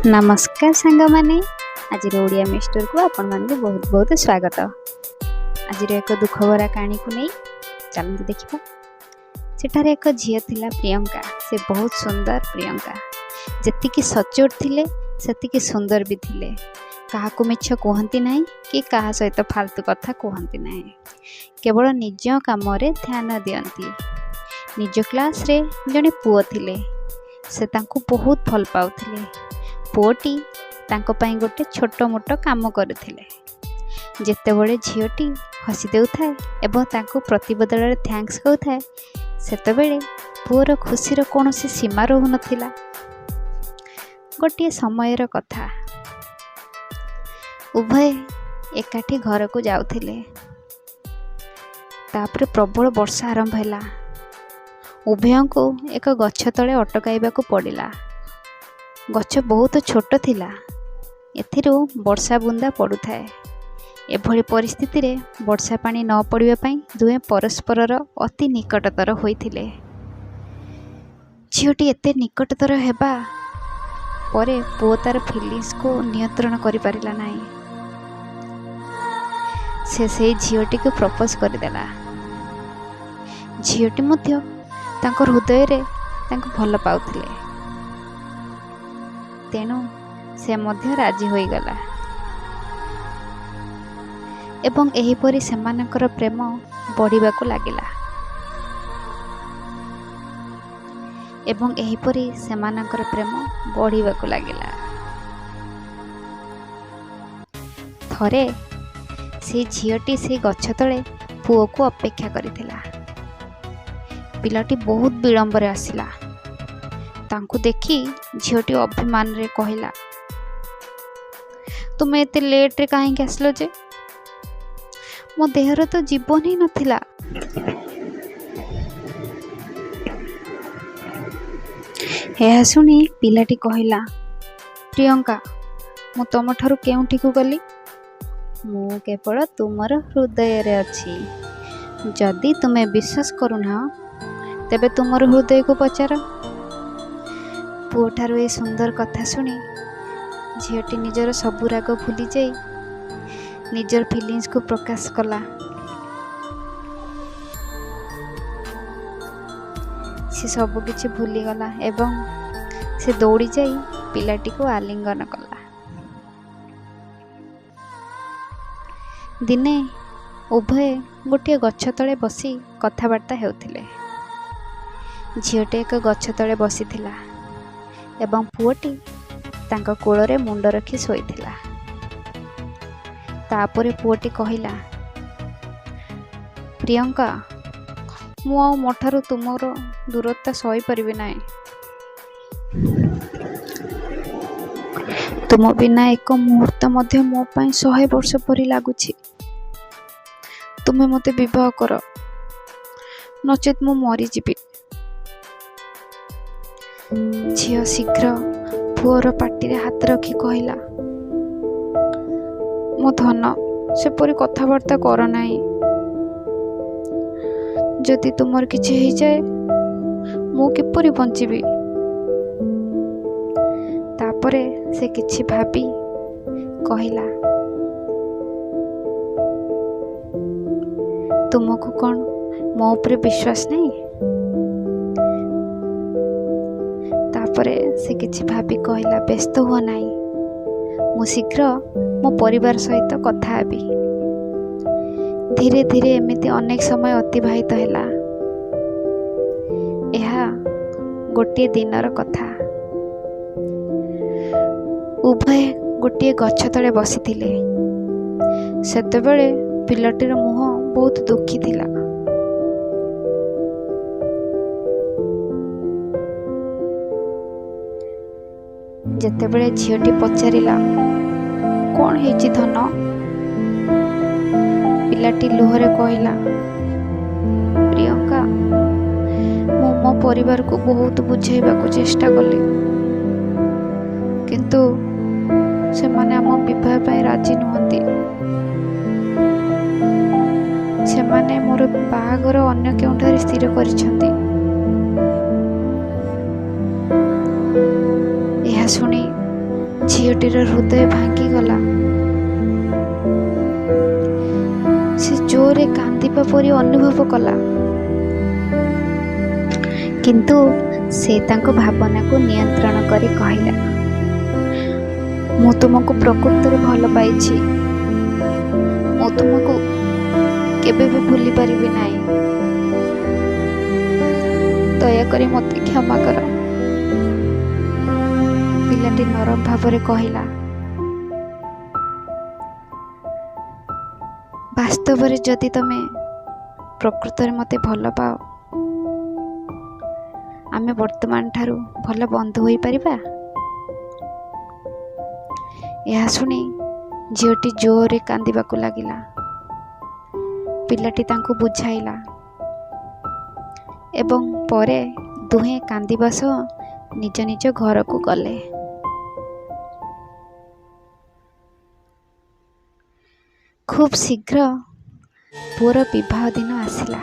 नमस्कार सांग माने आज ओडिया मिस्टर को आपण मान बहुत बहुत स्वागत। आज एक दुख भरा कहानी को नहीं चलते देखा। सेठार एक झील थिला प्रियंका। से बहुत सुंदर प्रियंका जेतिकी सचोट थिले सेतिकी सुंदर भी थिले। कहा को मिछ कहती ना कि कहा सहित फालतू कथा कहती ना, केवल निज काम रे ध्यान दियंती। निज क्लास रे जड़े पुओ थिले से तांको बहुत भल पाउथिले। पुओटी तांको पाई गोटे छोट मोट काम करुथिले। जेतेबेले झीलटी हसी देउथाए एवं तांको प्रतिबदल रे थैंक्स कहउथाए सेतेबेले पुओर खुशीर कौनसी सीमा रहु नथिला। गोटे समयर कथा, उभय एकाठी घर को जाउथिले। तापर प्रबल वर्षा आरंभ हैला। उभयों को एक गछ तले अटकाइबा को पड़िला। गछ बहुत छोट थिला, एथिरो वर्षा बुंदा पड़ुथाए। एभली परिस्थिति रे वर्षा पानी न पड़िबा पई दुहे परस्परर अति निकटतर होइथिले। झीलटी एते निकटतर हेबा परे पुओ तार फिलिंग्स को नियंत्रण करि पारिला नाही। से झीलटी को प्रपोज करदेला। झीलटी मध्य तांकर हृदय रे तांको भल पाउथिले, तेणु से मध्य राजी होई गला। एवं एहीपरि सेमानकर प्रेम बढ़िबा को लागिला। एवं एहीपरि सेमानकर प्रेम बढ़िबा को लागिला। थरे से झीलटी से गछ तले पुओ को अपेक्षा करिथिला। पिलाटी बहुत विलंब रे आसिला। तांको देखी झीलटी अभिमान रे कहिला, तुमे एते लेट रे काहे आसलो जे? मो देहर तो जीवन ही नथिला। यह सुनी पिलाटी कहिला, प्रियंका मु तुम ठारू केउठी को गली? मु केवल तुमर हृदय रे अछि। जदि तुमे विश्वास करूना तेबे तुमर हृदय को पचार। पुओ ठारू ए सुंदर कथा सुनी झीलटी निजर सबु राग भूली जाई निजर फीलिंग्स को प्रकाश कला। से सबु किछि भूली गला एवं से दौड़ी जाई पिलाटी को आलिंगन कला। दिने उभय गोटे गछ तले बसी कथबार्ता हेउथिले। झीलटी एक गछ तले बसीथिला एवं पुओटी तांको कोଳରେ मुंड रखी शोइथिला। तापरे पुओटी कहिला, प्रियंका मु आ मोठारू तुमर दूरता सही परिबे नाय। तुम बिना एक मुहूर्त मध्य मो पाई 100 वर्ष परी लागुछि। तुमे मते विवाह कर, नचेत मु मरी जिबि। झील शीघ्र पुओर पाटी रे हाथ रखी कहिला, मो धन सेपरी कथबार्ता कर नाही। जदि तुमर किछि हेइ जाए मु किपरि बंचिबि? तापरे से किछि भाबी कहिला, तुमको कौन मो ऊपर विश्वास नहीं? तापरे से किछि भाबी कहिला, व्यस्त हुआ नहीं, मु शीघ्र मो परिवार सहित कथा हेबी। धीरे धीरे एमिति अनेक समय अतिबाहित हैला। एहा गोटे दिनर कथा। उभय गोटे गछ तले बसिथिले। सेतेबेले पिलाटीर मुह बहुत दुखी थिला। जेतेबेले झीलटी पचारिला, कौन हेछि धन? पिलाटी लुहरे कहिला, प्रियंका मु मो परिवार को बहुत बुझाइबा को चेष्टा कली, किंतु सेमाने आम विवाह पाई राजी नुहंती। सेमाने मोर बाहागर अन्य केउठारे स्थिर करिसंती। यह सुनी ଝିଅଟିର ହୃଦୟ ଭାଙ୍ଗିଗଲା। ସେ ଜୋରରେ କାନ୍ଦିବା ପରି ଅନୁଭବ କଲା, କିନ୍ତୁ ସେ ତାଙ୍କ ଭାବନାକୁ ନିୟନ୍ତ୍ରଣ କରି କହିଲା, ମୁଁ ତୁମକୁ ପ୍ରକୃତରେ ଭଲ ପାଇଛି। ମୁଁ ତୁମକୁ କେବେ ବି ଭୁଲି ପାରିବି ନାହିଁ। ଦୟାକରି ମୋତେ କ୍ଷମା କର। ପିଲାଟି ନରମ ଭାବରେ କହିଲା, ବାସ୍ତବରେ ଯଦି ତମେ ପ୍ରକୃତରେ ମୋତେ ଭଲ ପାଅ, ଆମେ ବର୍ତ୍ତମାନ ଠାରୁ ଭଲ ବନ୍ଧୁ ହୋଇପାରିବା। ଏହା ଶୁଣି ଝିଅଟି ଜୋରରେ କାନ୍ଦିବାକୁ ଲାଗିଲା। ପିଲାଟି ତାଙ୍କୁ ବୁଝାଇଲା ଏବଂ ପରେ ଦୁହେଁ କାନ୍ଦିବା ସହ ନିଜ ନିଜ ଘରକୁ ଗଲେ। ଖୁବ୍ ଶୀଘ୍ର ପୁଅର ବିବାହ ଦିନ ଆସିଲା।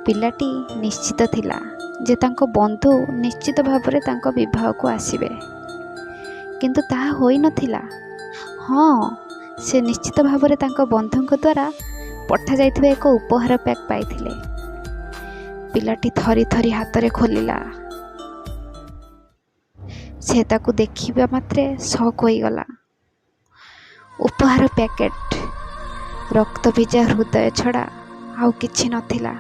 ପିଲାଟି ନିଶ୍ଚିତ ଥିଲା ଯେ ତାଙ୍କ ବନ୍ଧୁ ନିଶ୍ଚିତ ଭାବରେ ତାଙ୍କ ବିବାହକୁ ଆସିବେ, କିନ୍ତୁ ତାହା ହୋଇନଥିଲା। ହଁ, ସେ ନିଶ୍ଚିତ ଭାବରେ ତାଙ୍କ ବନ୍ଧୁଙ୍କ ଦ୍ୱାରା ପଠାଯାଇଥିବା ଏକ ଉପହାର ପ୍ୟାକ୍ ପାଇଥିଲେ। ପିଲାଟି ଥରି ଥରି ହାତରେ ଖୋଲିଲା। ସେ ତାକୁ ଦେଖିବା ମାତ୍ରେ ସକ୍ ହୋଇଗଲା। ଉପହାର ପ୍ୟାକେଟ ରକ୍ତ ଭିଜା ହୃଦୟ ଛଡ଼ା ଆଉ କିଛି ନଥିଲା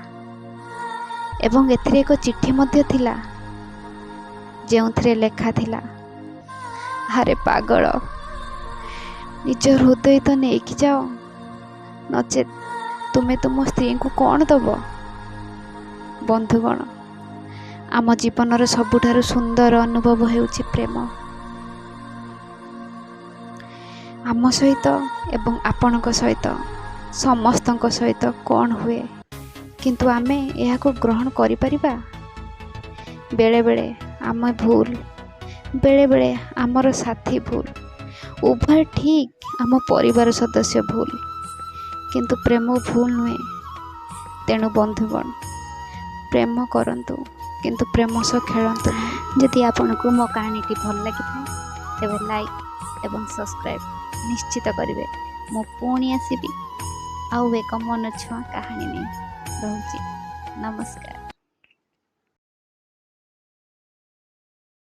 ଏବଂ ଏଥିରେ ଏକ ଚିଠି ମଧ୍ୟ ଥିଲା, ଯେଉଁଥିରେ ଲେଖା ଥିଲା, ଆରେ ପାଗଳ, ନିଜ ହୃଦୟ ତ ନେଇକି ଯାଅ, ନଚେତ୍ ତୁମେ ତୁମ ସ୍ତ୍ରୀଙ୍କୁ କ'ଣ ଦେବ? ବନ୍ଧୁଗଣ, ଆମ ଜୀବନର ସବୁଠାରୁ ସୁନ୍ଦର ଅନୁଭବ ହେଉଛି ପ୍ରେମ। ଆମ ସହିତ ଏବଂ ଆପଣଙ୍କ ସହିତ, ସମସ୍ତଙ୍କ ସହିତ କ'ଣ ହୁଏ, କିନ୍ତୁ ଆମେ ଏହାକୁ ଗ୍ରହଣ କରିପାରିବା। ବେଳେବେଳେ ଆମେ ଭୁଲ, ବେଳେବେଳେ ଆମର ସାଥୀ ଭୁଲ, ଉଭୟ ଠିକ୍, ଆମ ପରିବାର ସଦସ୍ୟ ଭୁଲ, କିନ୍ତୁ ପ୍ରେମ ଭୁଲ ନୁହେଁ। ତେଣୁ ବନ୍ଧୁଗଣ, ପ୍ରେମ କରନ୍ତୁ, କିନ୍ତୁ ପ୍ରେମ ସହ ଖେଳନ୍ତୁ ନାହିଁ। ଯଦି ଆପଣଙ୍କୁ ମୋ କାହାଣୀଟି ଭଲ ଲାଗିଥାଏ ତେବେ ଲାଇକ୍ ଏବଂ ସବସ୍କ୍ରାଇବ୍ ନିଶ୍ଚିତ କରିବେ। ମୁଁ ପୁଣି ଆସିବି ଆଉ ଏକ ମନଛୁଆଁ କାହାଣୀ ନେଇ। ରହୁଛି, ନମସ୍କାର।